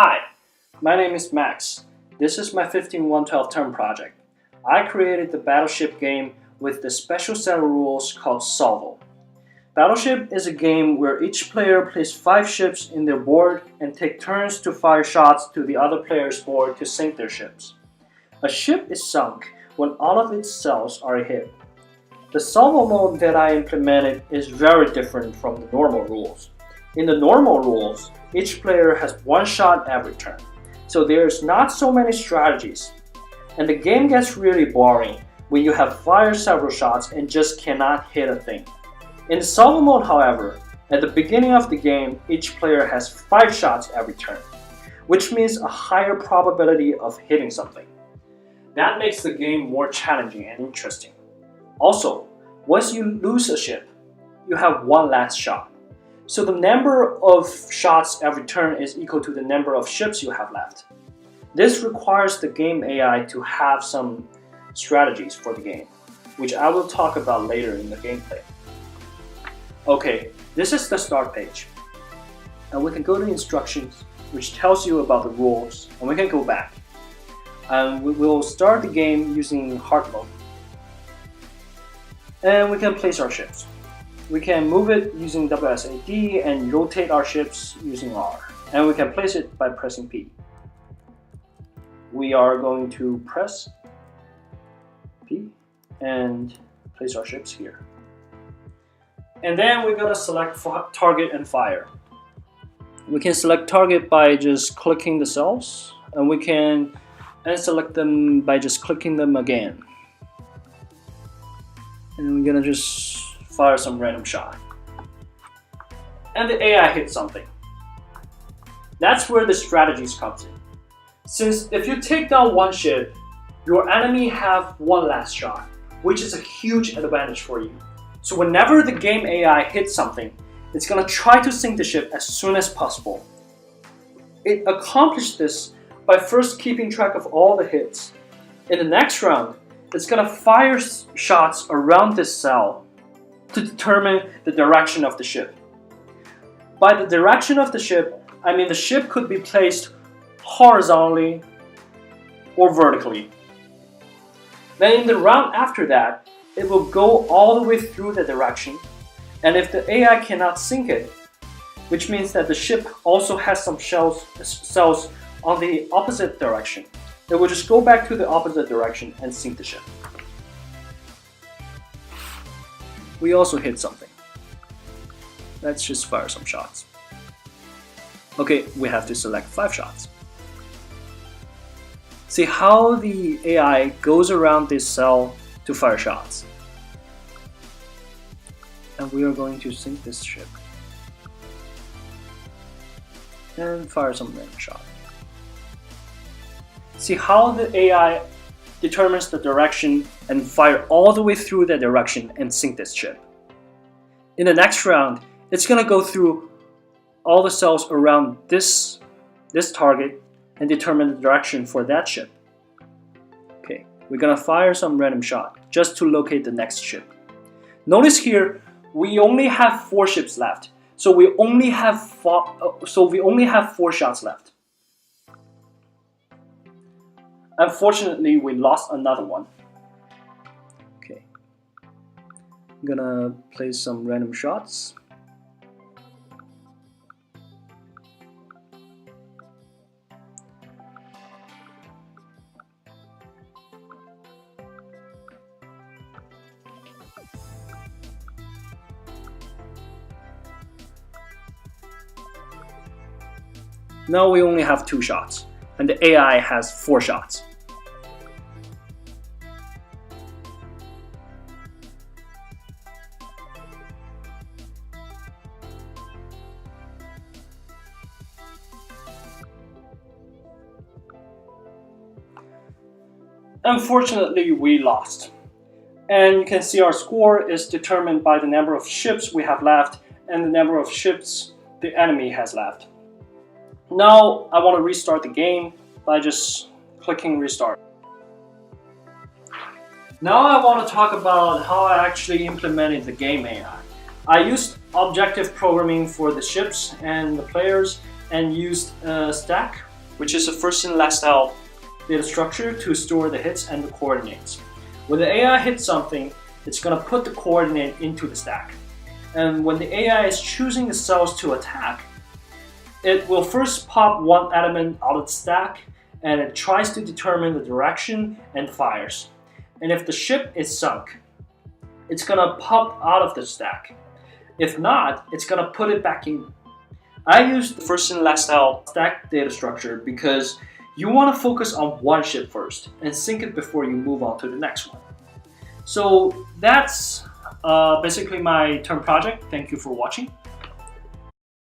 Hi, my name is Max. This is my 15.1.12 term project. I created the Battleship game with the special set of rules called Salvo. Battleship is a game where each player plays 5 ships in their board and take turns to fire shots to the other player's board to sink their ships. A ship is sunk when all of its cells are hit. The salvo mode that I implemented is very different from the normal rules. In the normal rules, each player has 1 shot every turn, so there's not so many strategies. And the game gets really boring when you have fired several shots and just cannot hit a thing. In the salvo mode, however, at the beginning of the game, each player has 5 shots every turn, which means a higher probability of hitting something. That makes the game more challenging and interesting. Also, once you lose a ship, you have 1 last shot. So the number of shots every turn is equal to the number of ships you have left. This requires the game AI to have some strategies for the game, which I will talk about later in the gameplay. Okay, this is the start page. And we can go to instructions, which tells you about the rules, and we can go back. And we will start the game using hard mode. And we can place our ships. We can move it using WSAD and rotate our ships using R. And we can place it by pressing P. We are going to press P and place our ships here. And then we're going to select target and fire. We can select target by just clicking the cells, and we can select them by just clicking them again. And we're going to just fire some random shot. And the AI hits something. That's where the strategies comes in. Since if you take down 1 ship, your enemy have 1 last shot, which is a huge advantage for you. So whenever the game AI hits something, it's gonna try to sink the ship as soon as possible. It accomplished this by first keeping track of all the hits. In the next round, it's gonna fire shots around this cell to determine the direction of the ship. By the direction of the ship, I mean the ship could be placed horizontally or vertically. Then in the round after that, it will go all the way through the direction, and if the AI cannot sink it, which means that the ship also has some cells on the opposite direction, it will just go back to the opposite direction and sink the ship. We also hit something. Let's just fire some shots. Okay, we have to select 5 shots. See how the AI goes around this cell to fire shots. And we are going to sink this ship. And fire some random shot. See how the AI determines the direction and fire all the way through that direction and sink this ship. In the next round, it's gonna go through all the cells around this target and determine the direction for that ship. Okay, we're gonna fire some random shot just to locate the next ship. Notice here, we only have 4 ships left, so we only have 4 shots left. Unfortunately, we lost another one. Okay, I'm gonna place some random shots. Now we only have 2 shots, and the AI has 4 shots. Unfortunately, we lost. And you can see our score is determined by the number of ships we have left and the number of ships the enemy has left. Now I want to restart the game by just clicking restart. Now I want to talk about how I actually implemented the game AI. I used objective programming for the ships and the players and used a stack which is a first in last out data structure to store the hits and the coordinates. When the AI hits something, it's going to put the coordinate into the stack. And when the AI is choosing the cells to attack, it will first pop one element out of the stack, and it tries to determine the direction and fires. And if the ship is sunk, it's going to pop out of the stack. If not, it's going to put it back in. I use the first in last out stack data structure because you want to focus on one ship first and sync it before you move on to the next one. So that's basically my turn project. Thank you for watching.